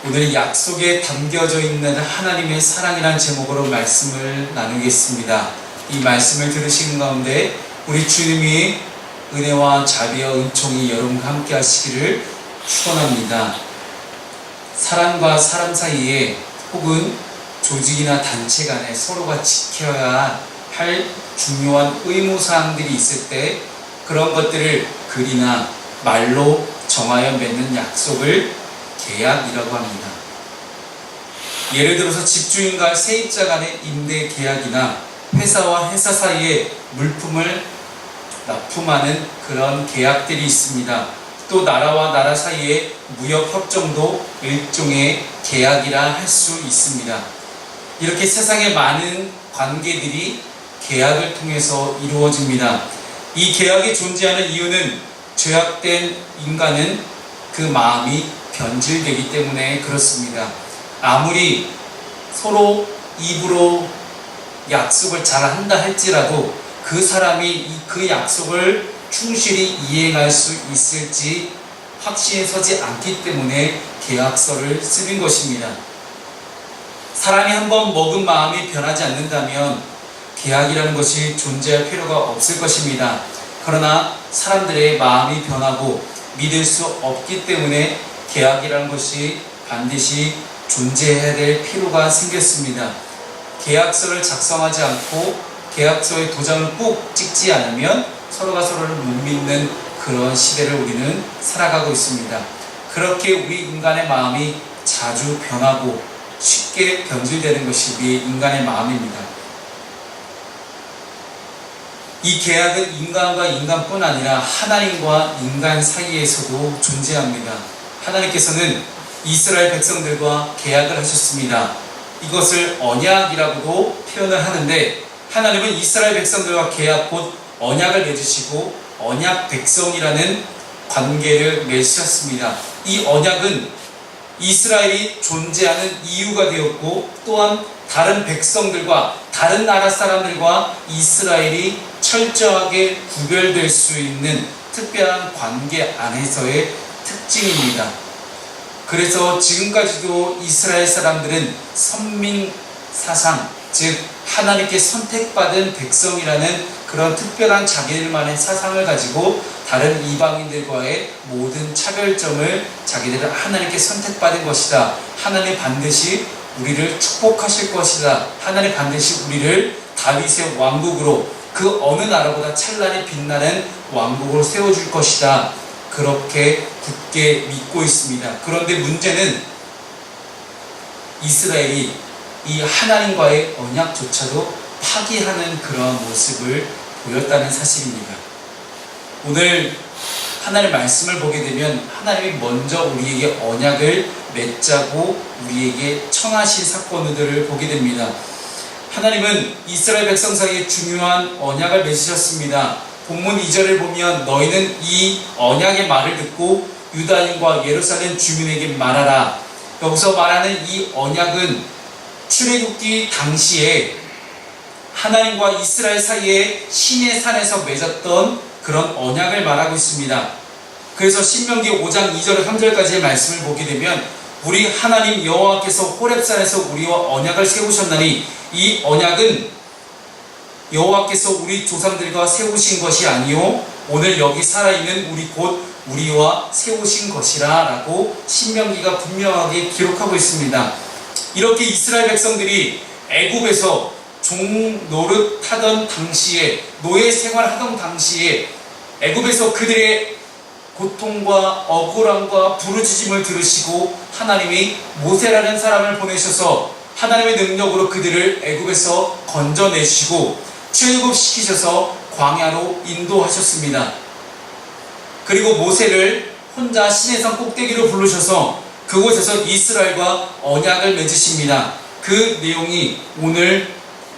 오늘 약속에 담겨져 있는 하나님의 사랑이라는 제목으로 말씀을 나누겠습니다. 이 말씀을 들으시는 가운데 우리 주님이 은혜와 자비와 은총이 여러분과 함께 하시기를 축원합니다. 사람과 사람 사이에 혹은 조직이나 단체 간에 서로가 지켜야 할 중요한 의무사항들이 있을 때 그런 것들을 글이나 말로 정하여 맺는 약속을 계약이라고 합니다. 예를 들어서 집주인과 세입자 간의 임대 계약이나 회사와 회사 사이에 물품을 납품하는 그런 계약들이 있습니다. 또 나라와 나라 사이의 무역 협정도 일종의 계약이라 할 수 있습니다. 이렇게 세상에 많은 관계들이 계약을 통해서 이루어집니다. 이 계약이 존재하는 이유는 죄악된 인간은 그 마음이 변질되기 때문에 그렇습니다. 아무리 서로 입으로 약속을 잘 한다 할지라도 그 사람이 그 약속을 충실히 이행할 수 있을지 확신이 서지 않기 때문에 계약서를 쓰는 것입니다. 사람이 한번 먹은 마음이 변하지 않는다면 계약이라는 것이 존재할 필요가 없을 것입니다. 그러나 사람들의 마음이 변하고 믿을 수 없기 때문에 계약이라는 것이 반드시 존재해야 될 필요가 생겼습니다. 계약서를 작성하지 않고 계약서에 도장을 꼭 찍지 않으면 서로가 서로를 못 믿는 그런 시대를 우리는 살아가고 있습니다. 그렇게 우리 인간의 마음이 자주 변하고 쉽게 변질되는 것이 우리 인간의 마음입니다. 이 계약은 인간과 인간뿐 아니라 하나님과 인간 사이에서도 존재합니다. 하나님께서는 이스라엘 백성들과 계약을 하셨습니다. 이것을 언약이라고도 표현을 하는데 하나님은 이스라엘 백성들과 계약 곧 언약을 맺으시고 언약 백성이라는 관계를 맺으셨습니다. 이 언약은 이스라엘이 존재하는 이유가 되었고 또한 다른 백성들과 다른 나라 사람들과 이스라엘이 철저하게 구별될 수 있는 특별한 관계 안에서의 특징입니다. 그래서 지금까지도 이스라엘 사람들은 선민사상, 즉 하나님께 선택받은 백성이라는 그런 특별한 자기들만의 사상을 가지고 다른 이방인들과의 모든 차별점을 자기들은 하나님께 선택받은 것이다. 하나님 반드시 우리를 축복하실 것이다. 하나님 반드시 우리를 다윗의 왕국으로 그 어느 나라보다 찬란히 빛나는 왕국으로 세워줄 것이다. 그렇게 굳게 믿고 있습니다. 그런데 문제는 이스라엘이 이 하나님과의 언약조차도 파기하는 그런 모습을 보였다는 사실입니다. 오늘 하나님의 말씀을 보게 되면 하나님이 먼저 우리에게 언약을 맺자고 우리에게 청하신 사건들을 보게 됩니다. 하나님은 이스라엘 백성 사이에 중요한 언약을 맺으셨습니다. 본문 2절을 보면 너희는 이 언약의 말을 듣고 유다인과 예루살렘 주민에게 말하라. 여기서 말하는 이 언약은 출애굽기 당시에 하나님과 이스라엘 사이에 시내 산에서 맺었던 그런 언약을 말하고 있습니다. 그래서 신명기 5장 2절 3절까지의 말씀을 보게 되면 우리 하나님 여호와께서 호렙산에서 우리와 언약을 세우셨나니 이 언약은 여호와께서 우리 조상들과 세우신 것이 아니요 오늘 여기 살아있는 우리 곧 우리와 세우신 것이라 라고 신명기가 분명하게 기록하고 있습니다. 이렇게 이스라엘 백성들이 애굽에서 종노릇하던 당시에 노예 생활하던 당시에 애굽에서 그들의 고통과 억울함과 부르짖음을 들으시고 하나님이 모세라는 사람을 보내셔서 하나님의 능력으로 그들을 애굽에서 건져내시고 출애굽시키셔서 광야로 인도하셨습니다. 그리고 모세를 혼자 시내산 꼭대기로 부르셔서 그곳에서 이스라엘과 언약을 맺으십니다. 그 내용이 오늘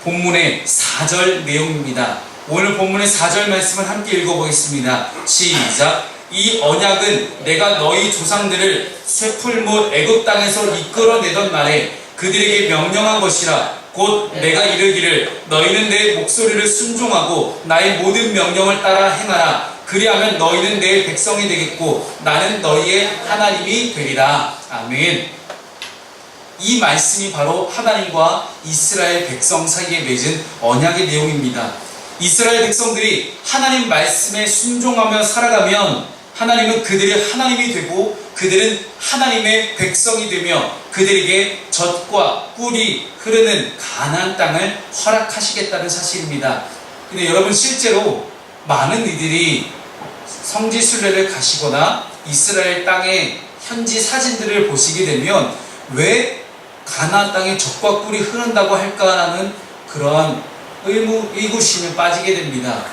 본문의 4절 내용입니다. 오늘 본문의 4절 말씀을 함께 읽어보겠습니다. 시작. 이 언약은 내가 너희 조상들을 쇠풀무 애굽 땅에서 이끌어내던 날에 그들에게 명령한 것이라. 곧 내가 이르기를 너희는 내 목소리를 순종하고 나의 모든 명령을 따라 행하라. 그리하면 너희는 내 백성이 되겠고 나는 너희의 하나님이 되리라. 아멘. 이 말씀이 바로 하나님과 이스라엘 백성 사이에 맺은 언약의 내용입니다. 이스라엘 백성들이 하나님 말씀에 순종하며 살아가면 하나님은 그들의 하나님이 되고 그들은 하나님의 백성이 되며 그들에게 젖과 꿀이 흐르는 가나안 땅을 허락하시겠다는 사실입니다. 근데 여러분, 실제로 많은 이들이 성지순례를 가시거나 이스라엘 땅의 현지 사진들을 보시게 되면 왜 가나안 땅에 젖과 꿀이 흐른다고 할까라는 그런 의구심에 빠지게 됩니다.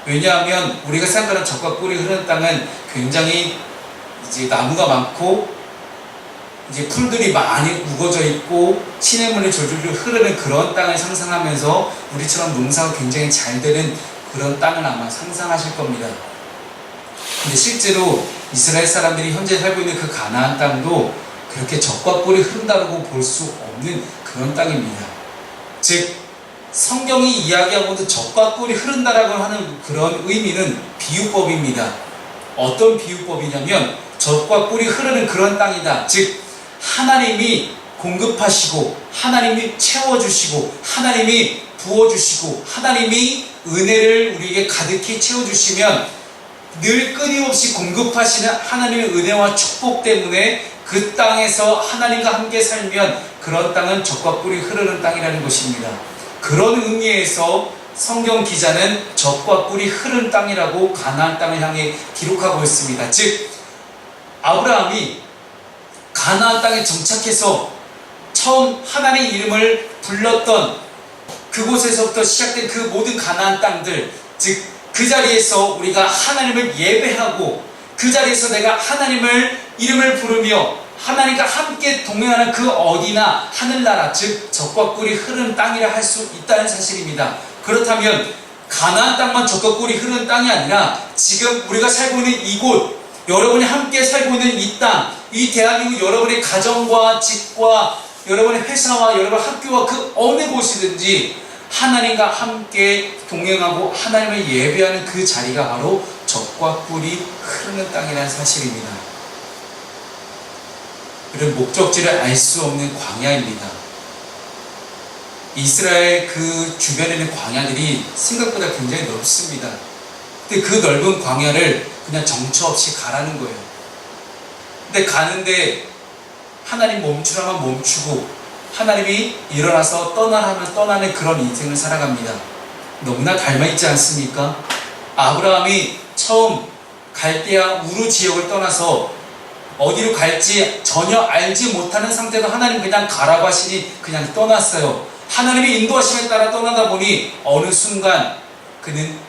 왜냐하면 우리가 생각하는 젖과 꿀이 흐르는 땅은 굉장히 이제 나무가 많고 이제 풀들이 많이 우거져 있고 시냇물이 졸졸 흐르는 그런 땅을 상상하면서 우리처럼 농사가 굉장히 잘 되는 그런 땅을 아마 상상하실 겁니다. 근데 실제로 이스라엘 사람들이 현재 살고 있는 그 가나안 땅도 그렇게 젖과 꿀이 흐른다고 볼 수 없는 그런 땅입니다. 즉, 성경이 이야기하고도 젖과 꿀이 흐른다라고 하는 그런 의미는 비유법입니다. 어떤 비유법이냐면 젖과 꿀이 흐르는 그런 땅이다. 즉, 하나님이 공급하시고 하나님이 채워주시고 하나님이 부어주시고 하나님이 은혜를 우리에게 가득히 채워주시면 늘 끊임없이 공급하시는 하나님의 은혜와 축복 때문에 그 땅에서 하나님과 함께 살면 그런 땅은 젖과 꿀이 흐르는 땅이라는 것입니다. 그런 의미에서 성경 기자는 젖과 꿀이 흐르는 땅이라고 가나안 땅을 향해 기록하고 있습니다. 즉, 아브라함이 가나안 땅에 정착해서 처음 하나님의 이름을 불렀던 그곳에서부터 시작된 그 모든 가나안 땅들, 즉 그 자리에서 우리가 하나님을 예배하고 그 자리에서 내가 하나님을 이름을 부르며 하나님과 함께 동행하는 그 어디나 하늘나라, 즉 젖과 꿀이 흐르는 땅이라 할 수 있다는 사실입니다. 그렇다면 가나안 땅만 젖과 꿀이 흐르는 땅이 아니라 지금 우리가 살고 있는 이곳, 여러분이 함께 살고 있는 이 땅, 이 대한민국 여러분의 가정과 집과 여러분의 회사와 여러분 학교와 그 어느 곳이든지 하나님과 함께 동행하고 하나님을 예배하는 그 자리가 바로 젖과 꿀이 흐르는 땅이라는 사실입니다. 이런 목적지를 알 수 없는 광야입니다. 이스라엘 그 주변에 있는 광야들이 생각보다 굉장히 넓습니다. 근데 그 넓은 광야를 그냥 정처 없이 가라는 거예요. 근데 가는데 하나님 멈추라면 멈추고 하나님이 일어나서 떠나라면 떠나는 그런 인생을 살아갑니다. 너무나 닮아있지 않습니까? 아브라함이 처음 갈대아 우르 지역을 떠나서 어디로 갈지 전혀 알지 못하는 상태도 하나님 그냥 가라고 하시니 그냥 떠났어요. 하나님의 인도하심에 따라 떠나다 보니 어느 순간 그는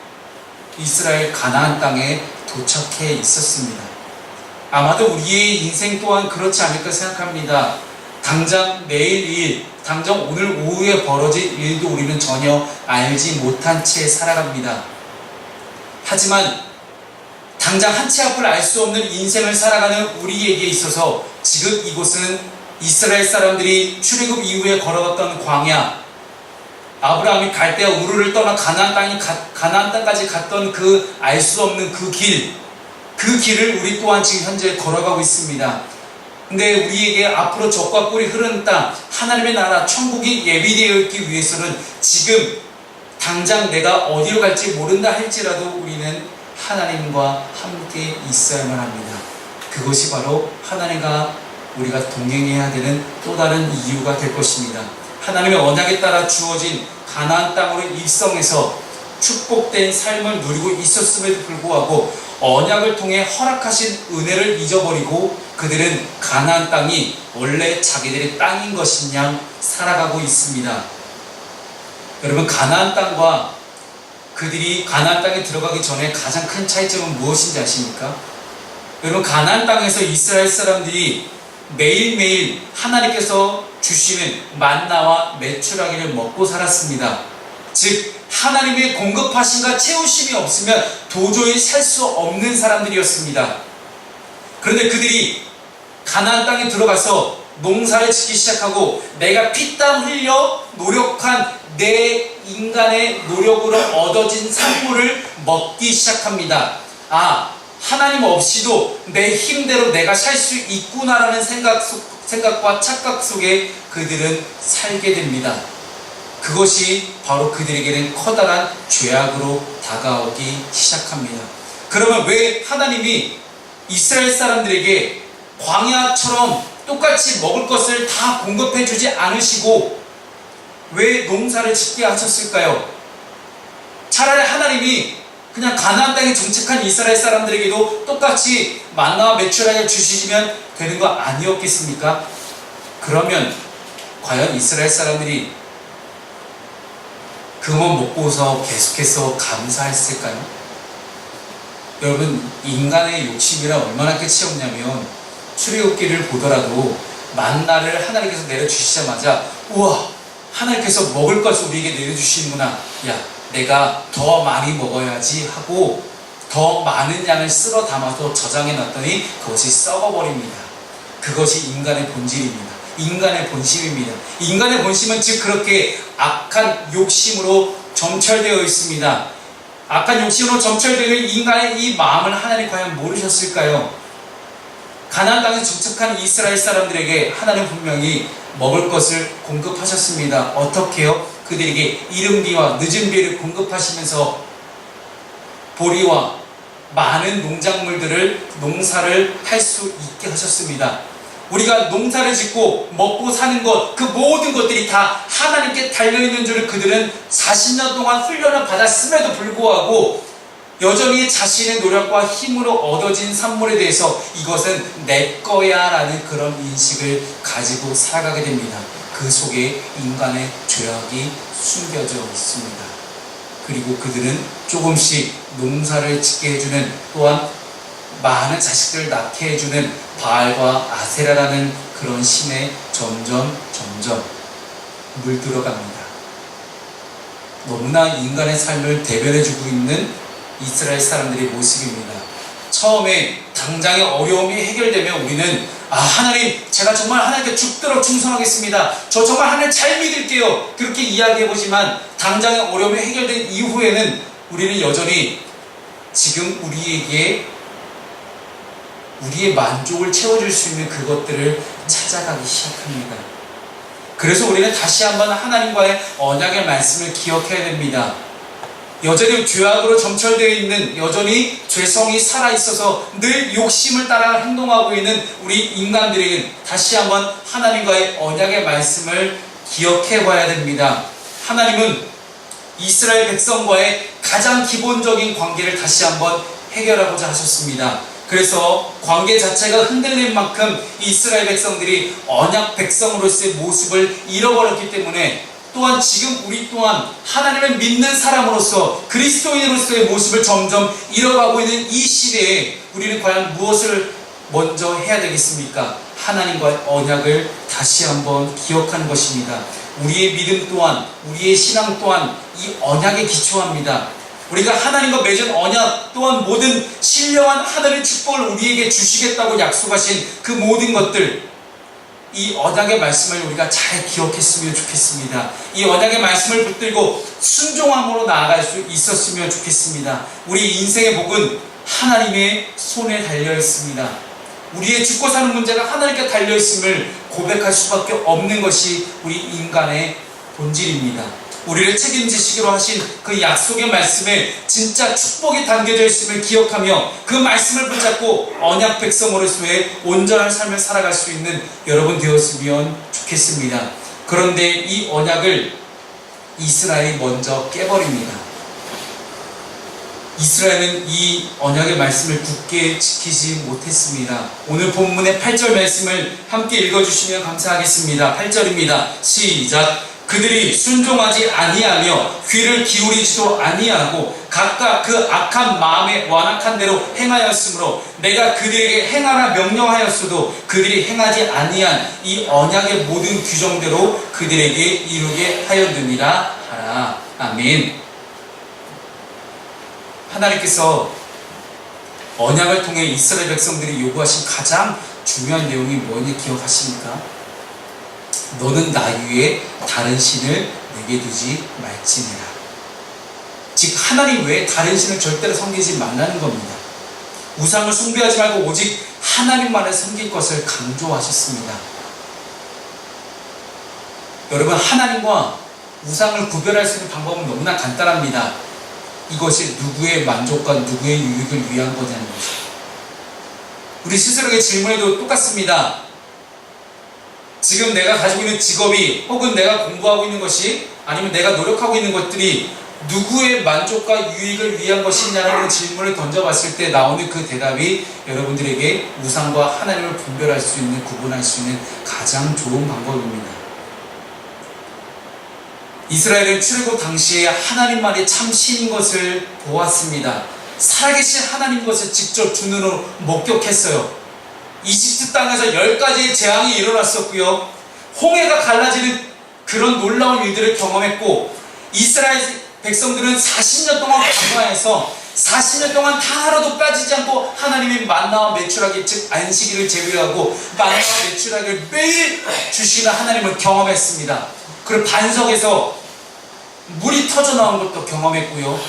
이스라엘 가나안 땅에 도착해 있었습니다. 아마도 우리의 인생 또한 그렇지 않을까 생각합니다. 당장 내일 일, 당장 오늘 오후에 벌어질 일도 우리는 전혀 알지 못한 채 살아갑니다. 하지만 당장 한 치 앞을 알 수 없는 인생을 살아가는 우리에게 있어서 지금 이곳은 이스라엘 사람들이 출애굽 이후에 걸어갔던 광야, 아브라함이 갈대아 우르를 떠나 가나안 땅까지 갔던 그 알 수 없는 그 길을 우리 또한 지금 현재 걸어가고 있습니다. 근데 우리에게 앞으로 젖과 꿀이 흐르는 땅, 하나님의 나라, 천국이 예비되어 있기 위해서는 지금 당장 내가 어디로 갈지 모른다 할지라도 우리는 하나님과 함께 있어야만 합니다. 그것이 바로 하나님과 우리가 동행해야 되는 또 다른 이유가 될 것입니다. 하나님의 언약에 따라 주어진 가나안 땅으로 입성해서 축복된 삶을 누리고 있었음에도 불구하고 언약을 통해 허락하신 은혜를 잊어버리고 그들은 가나안 땅이 원래 자기들의 땅인 것인 양 살아가고 있습니다. 여러분, 가나안 땅과 그들이 가나안 땅에 들어가기 전에 가장 큰 차이점은 무엇인지 아십니까? 여러분, 가나안 땅에서 이스라엘 사람들이 매일매일 하나님께서 주시는 만나와 메추라기를 먹고 살았습니다. 즉 하나님의 공급하심과 채우심이 없으면 도저히 살 수 없는 사람들이었습니다. 그런데 그들이 가나안 땅에 들어가서 농사를 짓기 시작하고 내가 피땀 흘려 노력한 내 인간의 노력으로 얻어진 산물을 먹기 시작합니다. 아, 하나님 없이도 내 힘대로 내가 살 수 있구나라는 생각 생각과 착각 속에 그들은 살게 됩니다. 그것이 바로 그들에게는 커다란 죄악으로 다가오기 시작합니다. 그러면 왜 하나님이 이스라엘 사람들에게 광야처럼 똑같이 먹을 것을 다 공급해 주지 않으시고 왜 농사를 짓게 하셨을까요? 차라리 하나님이 그냥 가나안 땅에 정착한 이스라엘 사람들에게도 똑같이 만나와 메추라기를 주시면 되는 거 아니었겠습니까? 그러면 과연 이스라엘 사람들이 그것만 먹고서 계속해서 감사했을까요? 여러분, 인간의 욕심이란 얼마나 끝이 없냐면 출애굽기를 보더라도 만나를 하나님께서 내려주시자마자 우와, 하나님께서 먹을 것을 우리에게 내려주시는구나, 야 내가 더 많이 먹어야지 하고 더 많은 양을 쓸어 담아서 저장해 놨더니 그것이 썩어버립니다. 그것이 인간의 본질입니다. 인간의 본심입니다. 인간의 본심은 즉 그렇게 악한 욕심으로 점철되어 있습니다. 악한 욕심으로 점철되는 인간의 이 마음을 하나님 과연 모르셨을까요? 가나안 땅에 정착한 이스라엘 사람들에게 하나님 분명히 먹을 것을 공급하셨습니다. 어떻게요? 그들에게 이른 비와 늦은 비를 공급하시면서 보리와 많은 농작물들을 농사를 할 수 있게 하셨습니다. 우리가 농사를 짓고 먹고 사는 것, 그 모든 것들이 다 하나님께 달려있는 줄을 그들은 40년 동안 훈련을 받았음에도 불구하고 여전히 자신의 노력과 힘으로 얻어진 산물에 대해서 이것은 내 거야 라는 그런 인식을 가지고 살아가게 됩니다. 그 속에 인간의 죄악이 숨겨져 있습니다. 그리고 그들은 조금씩 농사를 짓게 해주는, 또한 많은 자식들을 낳게 해주는 바알과 아세라라는 그런 신에 점점 물들어갑니다. 너무나 인간의 삶을 대변해주고 있는 이스라엘 사람들의 모습입니다. 처음에 당장의 어려움이 해결되면 우리는 하나님, 제가 정말 하나님께 죽도록 충성하겠습니다. 저 정말 하나님 잘 믿을게요. 그렇게 이야기해보지만 당장의 어려움이 해결된 이후에는 우리는 여전히 지금 우리의 만족을 채워줄 수 있는 그것들을 찾아가기 시작합니다. 그래서 우리는 다시 한번 하나님과의 언약의 말씀을 기억해야 됩니다. 여전히 죄악으로 점철되어 있는, 여전히 죄성이 살아있어서 늘 욕심을 따라 행동하고 있는 우리 인간들에게 다시 한번 하나님과의 언약의 말씀을 기억해 봐야 됩니다. 하나님은 이스라엘 백성과의 가장 기본적인 관계를 다시 한번 해결하고자 하셨습니다. 그래서 관계 자체가 흔들릴 만큼 이스라엘 백성들이 언약 백성으로서의 모습을 잃어버렸기 때문에, 또한 지금 우리 또한 하나님을 믿는 사람으로서 그리스도인으로서의 모습을 점점 잃어가고 있는 이 시대에 우리는 과연 무엇을 먼저 해야 되겠습니까? 하나님과의 언약을 다시 한번 기억하는 것입니다. 우리의 믿음 또한, 우리의 신앙 또한 이 언약에 기초합니다. 우리가 하나님과 맺은 언약 또한 모든 신령한 하늘의 축복을 우리에게 주시겠다고 약속하신 그 모든 것들, 이 언약의 말씀을 우리가 잘 기억했으면 좋겠습니다. 이 언약의 말씀을 붙들고 순종함으로 나아갈 수 있었으면 좋겠습니다. 우리 인생의 복은 하나님의 손에 달려 있습니다. 우리의 죽고 사는 문제가 하나님께 달려 있음을 고백할 수밖에 없는 것이 우리 인간의 본질입니다. 우리를 책임지시기로 하신 그 약속의 말씀에 진짜 축복이 담겨져 있음을 기억하며 그 말씀을 붙잡고 언약 백성으로서의 온전한 삶을 살아갈 수 있는 여러분 되었으면 좋겠습니다. 그런데 이 언약을 이스라엘이 먼저 깨버립니다. 이스라엘은 이 언약의 말씀을 굳게 지키지 못했습니다. 오늘 본문의 8절 말씀을 함께 읽어주시면 감사하겠습니다. 8절입니다. 시작. 그들이 순종하지 아니하며 귀를 기울이지도 아니하고 각각 그 악한 마음에 완악한 대로 행하였으므로 내가 그들에게 행하라 명령하였어도 그들이 행하지 아니한 이 언약의 모든 규정대로 그들에게 이루게 하였느니라 하라. 아멘. 하나님께서 언약을 통해 이스라엘 백성들이 요구하신 가장 중요한 내용이 뭐니 기억하십니까? 너는 나 위에 다른 신을 내게 두지 말지니라. 즉 하나님 외에 다른 신을 절대로 섬기지 말라는 겁니다. 우상을 숭배하지 말고 오직 하나님만을 섬길 것을 강조하셨습니다. 여러분, 하나님과 우상을 구별할 수 있는 방법은 너무나 간단합니다. 이것이 누구의 만족과 누구의 유익을 위한 거냐는 거죠. 우리 스스로에게 질문해도 똑같습니다. 지금 내가 가지고 있는 직업이, 혹은 내가 공부하고 있는 것이, 아니면 내가 노력하고 있는 것들이 누구의 만족과 유익을 위한 것이냐는 질문을 던져봤을 때 나오는 그 대답이 여러분들에게 우상과 하나님을 분별할 수 있는, 구분할 수 있는 가장 좋은 방법입니다. 이스라엘은 출애굽 당시에 하나님만이 참 신인 것을 보았습니다. 살아계신 하나님 것을 직접 두 눈으로 목격했어요. 이집트 땅에서 10가지의 재앙이 일어났었고요. 홍해가 갈라지는 그런 놀라운 일들을 경험했고, 이스라엘 백성들은 40년 동안 광야에서 40년 동안 단 하루도 빠지지 않고 하나님의 만나와 메추라기, 즉 안식일을 제외하고 만나와 메추라기를 매일 주시는 하나님을 경험했습니다. 그리고 반석에서 물이 터져 나온 것도 경험했고요.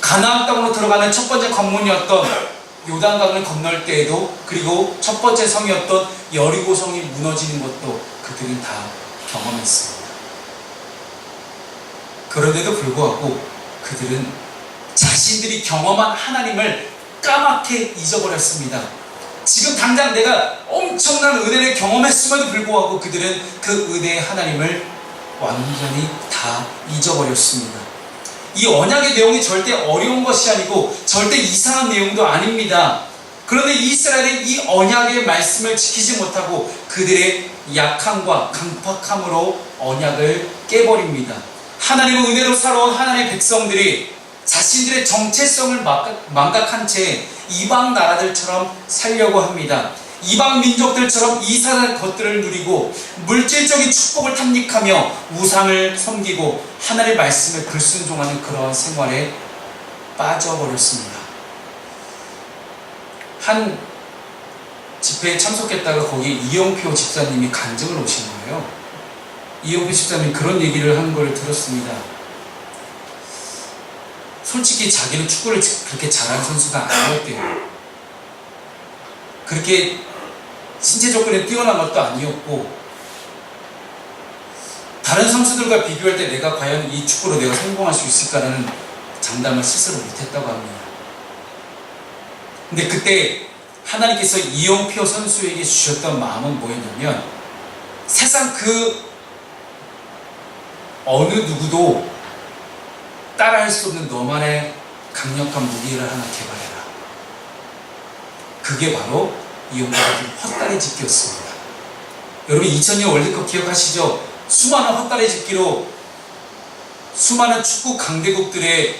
가나안 땅으로 들어가는 첫 번째 관문이었던 요단강을 건널 때에도, 그리고 첫 번째 성이었던 여리고 성이 무너지는 것도 그들은 다 경험했습니다. 그런데도 불구하고 그들은 자신들이 경험한 하나님을 까맣게 잊어버렸습니다. 지금 당장 내가 엄청난 은혜를 경험했음에도 불구하고 그들은 그 은혜의 하나님을 완전히 다 잊어버렸습니다. 이 언약의 내용이 절대 어려운 것이 아니고 절대 이상한 내용도 아닙니다. 그런데 이스라엘은 이 언약의 말씀을 지키지 못하고 그들의 약함과 강팍함으로 언약을 깨버립니다. 하나님의 은혜로 살아온 하나님의 백성들이 자신들의 정체성을 망각한 채 이방 나라들처럼 살려고 합니다. 이방 민족들처럼 이상한 것들을 누리고 물질적인 축복을 탐닉하며 우상을 섬기고 하나님의 말씀에 불순종하는 그런 생활에 빠져버렸습니다. 한 집회에 참석했다가 거기 이영표 집사님이 간증을 오신 거예요. 이영표 집사님이 그런 얘기를 하는 걸 들었습니다. 솔직히 자기는 축구를 그렇게 잘하는 선수가 아니었대요. 그렇게 신체 조건이 뛰어난 것도 아니었고, 다른 선수들과 비교할 때 내가 과연 이 축구로 내가 성공할 수 있을까라는 장담을 스스로 못했다고 합니다. 근데 그때 하나님께서 이영표 선수에게 주셨던 마음은 뭐였냐면, 세상 그 어느 누구도 따라할 수 없는 너만의 강력한 무기를 하나 개발해라. 그게 바로 이영표가 헛다리 짚기였습니다. 여러분 2002년 월드컵 기억하시죠? 수많은 헛다리 짚기로 수많은 축구 강대국들의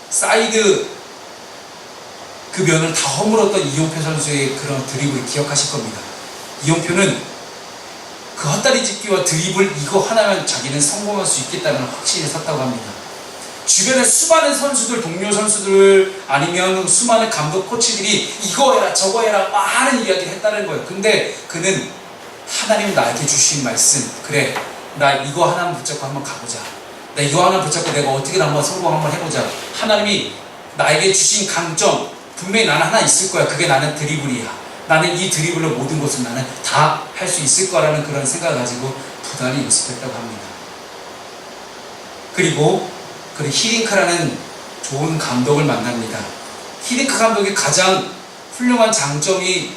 사이드 그 면을 다 허물었던 이영표 선수의 그런 드리블을 기억하실 겁니다. 이영표는 그 헛다리 짚기와 드리블 이거 하나면 자기는 성공할 수 있겠다는 확신을 샀다고 합니다. 주변에 수많은 선수들, 동료 선수들 아니면 수많은 감독 코치들이 이거 해라 저거 해라 많은 이야기를 했다는 거예요. 근데 그는 하나님 나에게 주신 말씀, 그래 나 이거 하나 붙잡고 한번 가보자, 나 이거 하나 붙잡고 내가 어떻게든 한번 성공 한번 해보자. 하나님이 나에게 주신 강점 분명히 나는 하나 있을 거야. 그게 나는 드리블이야. 나는 이 드리블로 모든 것을 나는 다 할 수 있을 거라는 그런 생각을 가지고 부단히 연습했다고 합니다. 그리고 그 히딩크라는 좋은 감독을 만납니다. 히딩크 감독의 가장 훌륭한 장점이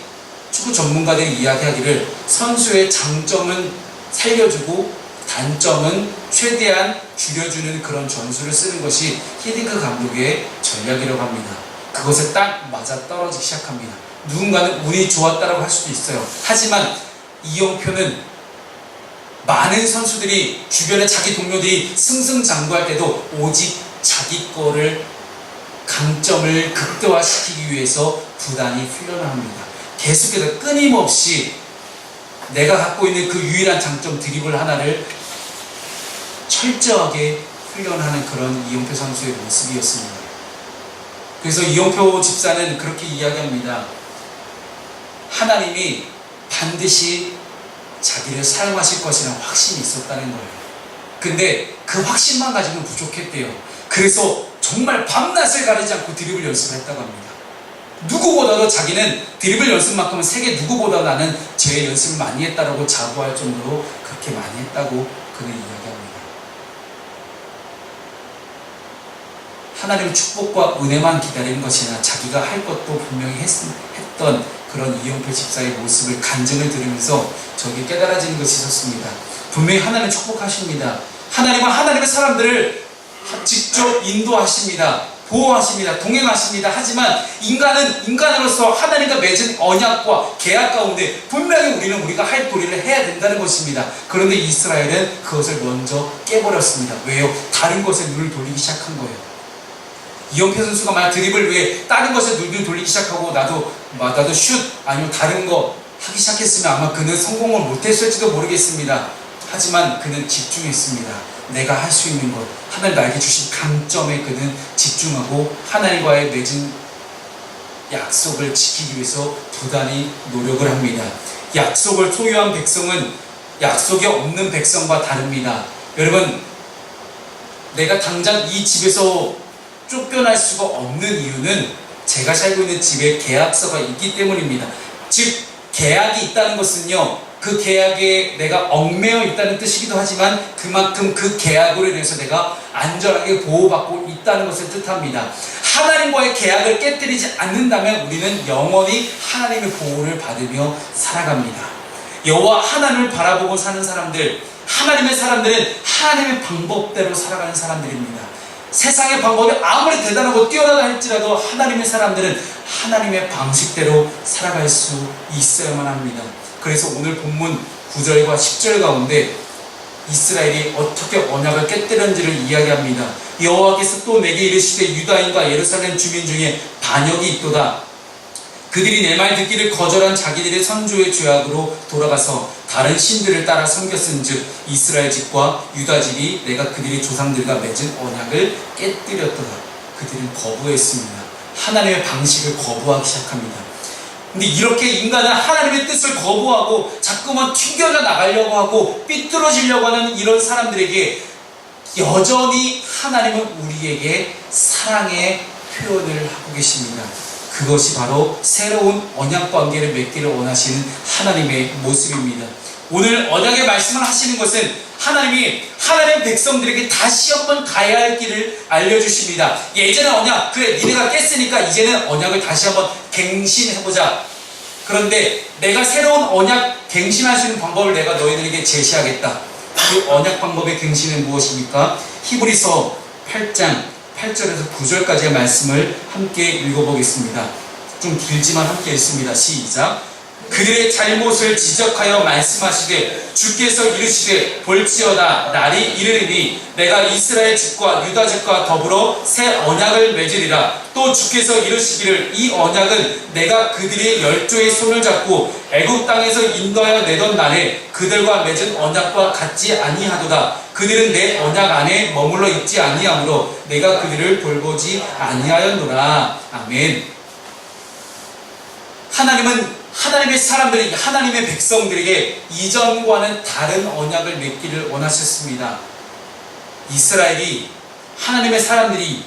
축구 전문가들이 이야기하기를 선수의 장점은 살려주고 단점은 최대한 줄여주는 그런 전술을 쓰는 것이 히딩크 감독의 전략이라고 합니다. 그것에 딱 맞아 떨어지기 시작합니다. 누군가는 운이 좋았다라고 할 수도 있어요. 하지만 이영표는 많은 선수들이 주변에 자기 동료들이 승승장구할 때도 오직 자기 거를 강점을 극대화시키기 위해서 부단히 훈련을 합니다. 계속해서 끊임없이 내가 갖고 있는 그 유일한 장점 드리블 하나를 철저하게 훈련하는 그런 이영표 선수의 모습이었습니다. 그래서 이영표 집사는 그렇게 이야기합니다. 하나님이 반드시 자기를 사용하실 것이라는 확신이 있었다는 거예요. 근데 그 확신만 가지고는 부족했대요. 그래서 정말 밤낮을 가리지 않고 드리블 연습을 했다고 합니다. 누구보다도 자기는 드리블 연습만큼은 세계 누구보다 나는 제 연습을 많이 했다라고 자부할 정도로 그렇게 많이 했다고 그는 이야기합니다. 하나님의 축복과 은혜만 기다리는 것이 아니라 자기가 할 것도 분명히 했던 그런 이영표 집사의 모습을 간증을 들으면서 저에게 깨달아지는 것이 있었습니다. 분명히 하나님은 축복하십니다. 하나님은 하나님의 사람들을 직접 인도하십니다. 보호하십니다. 동행하십니다. 하지만 인간은 인간으로서 하나님과 맺은 언약과 계약 가운데 분명히 우리는 우리가 할 도리를 해야 된다는 것입니다. 그런데 이스라엘은 그것을 먼저 깨버렸습니다. 왜요? 다른 것에 눈을 돌리기 시작한 거예요. 이영표 선수가 만약 드립을 위해 다른 것에 눈을 돌리기 시작하고 나도 슛 아니면 다른 거 하기 시작했으면 아마 그는 성공을 못했을지도 모르겠습니다. 하지만 그는 집중했습니다. 내가 할 수 있는 것, 하나님 나에게 주신 강점에 그는 집중하고 하나님과의 맺은 약속을 지키기 위해서 부단히 노력을 합니다. 약속을 소유한 백성은 약속이 없는 백성과 다릅니다. 여러분, 내가 당장 이 집에서 쫓겨날 수가 없는 이유는 제가 살고 있는 집에 계약서가 있기 때문입니다. 즉, 계약이 있다는 것은요, 그 계약에 내가 얽매여 있다는 뜻이기도 하지만 그만큼 그 계약으로 인해서 내가 안전하게 보호받고 있다는 것을 뜻합니다. 하나님과의 계약을 깨뜨리지 않는다면 우리는 영원히 하나님의 보호를 받으며 살아갑니다. 여호와 하나님을 바라보고 사는 사람들, 하나님의 사람들은 하나님의 방법대로 살아가는 사람들입니다. 세상의 방법이 아무리 대단하고 뛰어나다 할지라도 하나님의 사람들은 하나님의 방식대로 살아갈 수 있어야만 합니다. 그래서 오늘 본문 9절과 10절 가운데 이스라엘이 어떻게 언약을 깨뜨렸는지를 이야기합니다. 여호와께서 또 내게 이르시되 유다인과 예루살렘 주민 중에 반역이 있도다. 그들이 내 말 듣기를 거절한 자기들의 선조의 죄악으로 돌아가서 다른 신들을 따라 섬겼은즉 이스라엘 집과 유다 집이 내가 그들의 조상들과 맺은 언약을 깨뜨렸도다. 그들은 거부했습니다. 하나님의 방식을 거부하기 시작합니다. 근데 이렇게 인간은 하나님의 뜻을 거부하고 자꾸만 튕겨져 나가려고 하고 삐뚤어지려고 하는 이런 사람들에게 여전히 하나님은 우리에게 사랑의 표현을 하고 계십니다. 그것이 바로 새로운 언약 관계를 맺기를 원하시는 하나님의 모습입니다. 오늘 언약의 말씀을 하시는 것은 하나님이 하나님의 백성들에게 다시 한번 가야 할 길을 알려주십니다. 예전에 언약, 그래 니네가 깼으니까 이제는 언약을 다시 한번 갱신해보자. 그런데 내가 새로운 언약 갱신할 수 있는 방법을 내가 너희들에게 제시하겠다. 그 언약 방법의 갱신은 무엇입니까? 히브리서 8장 8절에서 9절까지의 말씀을 함께 읽어보겠습니다. 좀 길지만 함께 읽습니다. 시작. 그들의 잘못을 지적하여 말씀하시되 주께서 이르시되 볼지어다 날이 이르리니 내가 이스라엘 집과 유다 집과 더불어 새 언약을 맺으리라. 또 주께서 이르시기를 이 언약은 내가 그들의 열조의 손을 잡고 애굽 땅에서 인도하여 내던 날에 그들과 맺은 언약과 같지 아니하도다. 그들은 내 언약 안에 머물러 있지 아니하므로 내가 그들을 돌보지 아니하였노라. 아멘. 하나님은 하나님의 사람들이 하나님의 백성들에게 이전과는 다른 언약을 맺기를 원하셨습니다. 이스라엘이 하나님의 사람들이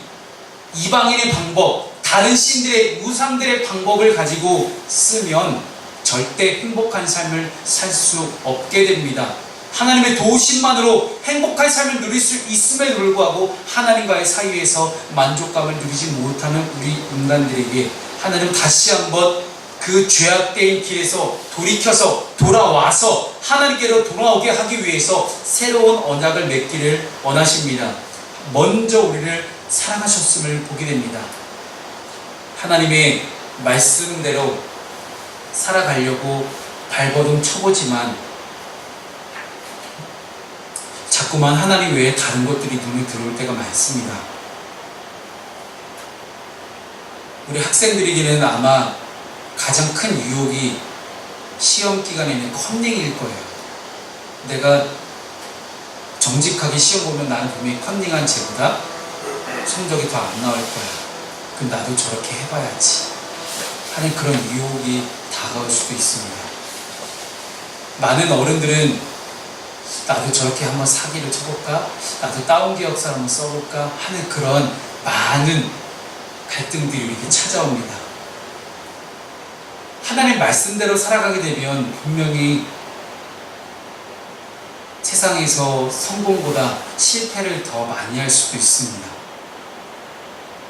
이방인의 방법, 다른 신들의 우상들의 방법을 가지고 쓰면 절대 행복한 삶을 살 수 없게 됩니다. 하나님의 도우심만으로 행복한 삶을 누릴 수 있음에도 불구하고 하나님과의 사이에서 만족감을 누리지 못하는 우리 인간들에게 하나님은 다시 한번 그 죄악된 길에서 돌이켜서 돌아와서 하나님께로 돌아오게 하기 위해서 새로운 언약을 맺기를 원하십니다. 먼저 우리를 사랑하셨음을 보게 됩니다. 하나님의 말씀대로 살아가려고 발버둥 쳐보지만 자꾸만 하나님 외에 다른 것들이 눈에 들어올 때가 많습니다. 우리 학생들에게는 아마 가장 큰 유혹이 시험 기간에 있는 컨닝일 거예요. 내가 정직하게 시험 보면 나는 분명히 컨닝한 쟤보다 성적이 더 안 나올 거야. 그럼 나도 저렇게 해봐야지 하는 그런 유혹이 다가올 수도 있습니다. 많은 어른들은 나도 저렇게 한번 사기를 쳐볼까? 나도 다운 계약서 한번 써볼까? 하는 그런 많은 갈등들이 이렇게 찾아옵니다. 하나님 말씀대로 살아가게 되면 분명히 세상에서 성공보다 실패를 더 많이 할 수도 있습니다.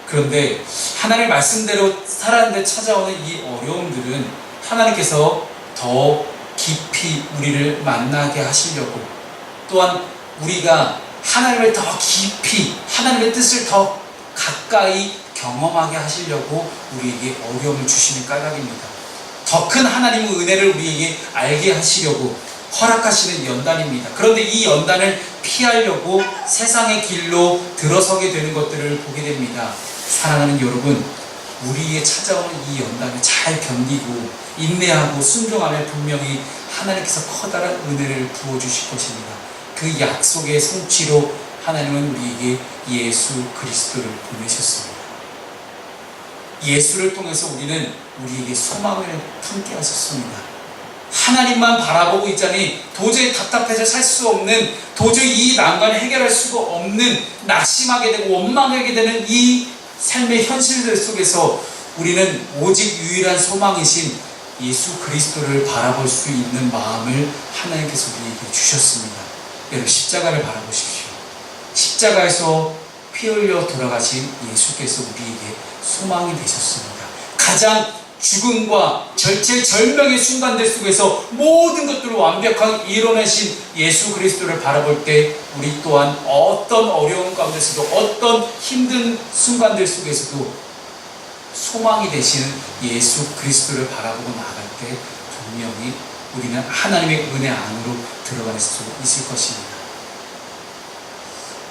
그런데 하나님의 말씀대로 살았는데 찾아오는 이 어려움들은 하나님께서 더 깊이 우리를 만나게 하시려고, 또한 우리가 하나님을 더 깊이, 하나님의 뜻을 더 가까이 경험하게 하시려고 우리에게 어려움을 주시는 까닭입니다. 더 큰 하나님의 은혜를 우리에게 알게 하시려고 허락하시는 연단입니다. 그런데 이 연단을 피하려고 세상의 길로 들어서게 되는 것들을 보게 됩니다. 사랑하는 여러분, 우리에게 찾아오는 이 연단을 잘 견디고 인내하고 순종하면 분명히 하나님께서 커다란 은혜를 부어주실 것입니다. 그 약속의 성취로 하나님은 우리에게 예수 그리스도를 보내셨습니다. 예수를 통해서 우리는 우리에게 소망을 품게 하셨습니다. 하나님만 바라보고 있자니 도저히 답답해서 살 수 없는, 도저히 이 난관을 해결할 수가 없는, 낙심하게 되고 원망하게 되는 이 삶의 현실들 속에서 우리는 오직 유일한 소망이신 예수 그리스도를 바라볼 수 있는 마음을 하나님께서 우리에게 주셨습니다. 여러분, 십자가를 바라보십시오. 십자가에서 피 흘려 돌아가신 예수께서 우리에게 소망이 되셨습니다. 가장 죽음과 절체절명의 순간들 속에서 모든 것들을 완벽하게 이뤄내신 예수 그리스도를 바라볼 때 우리 또한 어떤 어려움 가운데서도, 어떤 힘든 순간들 속에서도 소망이 되시는 예수 그리스도를 바라보고 나아갈 때 분명히 우리는 하나님의 은혜 안으로 들어갈 수 있을 것입니다.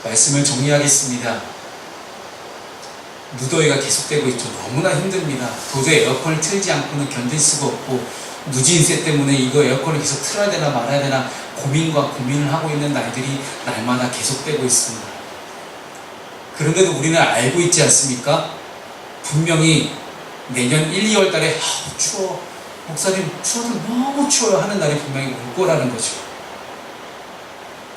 말씀을 정리하겠습니다. 무더위가 계속되고 있죠. 너무나 힘듭니다. 도저히 에어컨을 틀지 않고는 견딜 수가 없고, 누진세 때문에 이거 에어컨을 계속 틀어야 되나 말아야 되나 고민과 고민을 하고 있는 날들이 날마다 계속되고 있습니다. 그런데도 우리는 알고 있지 않습니까? 분명히 내년 1, 2월 달에 추워, 목사님 추워서 너무 추워요 하는 날이 분명히 올 거라는 거죠.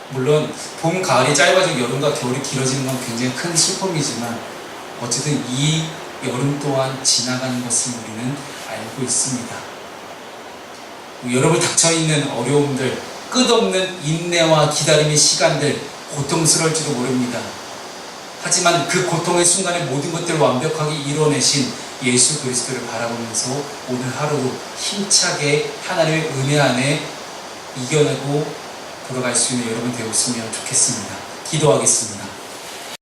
물론 봄, 가을이 짧아지고 여름과 겨울이 길어지는 건 굉장히 큰 슬픔이지만 어쨌든 이 여름 또한 지나가는 것을 우리는 알고 있습니다. 여러분 닥쳐있는 어려움들, 끝없는 인내와 기다림의 시간들, 고통스러울지도 모릅니다. 하지만 그 고통의 순간에 모든 것들을 완벽하게 이뤄내신 예수 그리스도를 바라보면서 오늘 하루도 힘차게 하나님의 은혜 안에 이겨내고 돌아갈 수 있는 여러분 되었으면 좋겠습니다. 기도하겠습니다.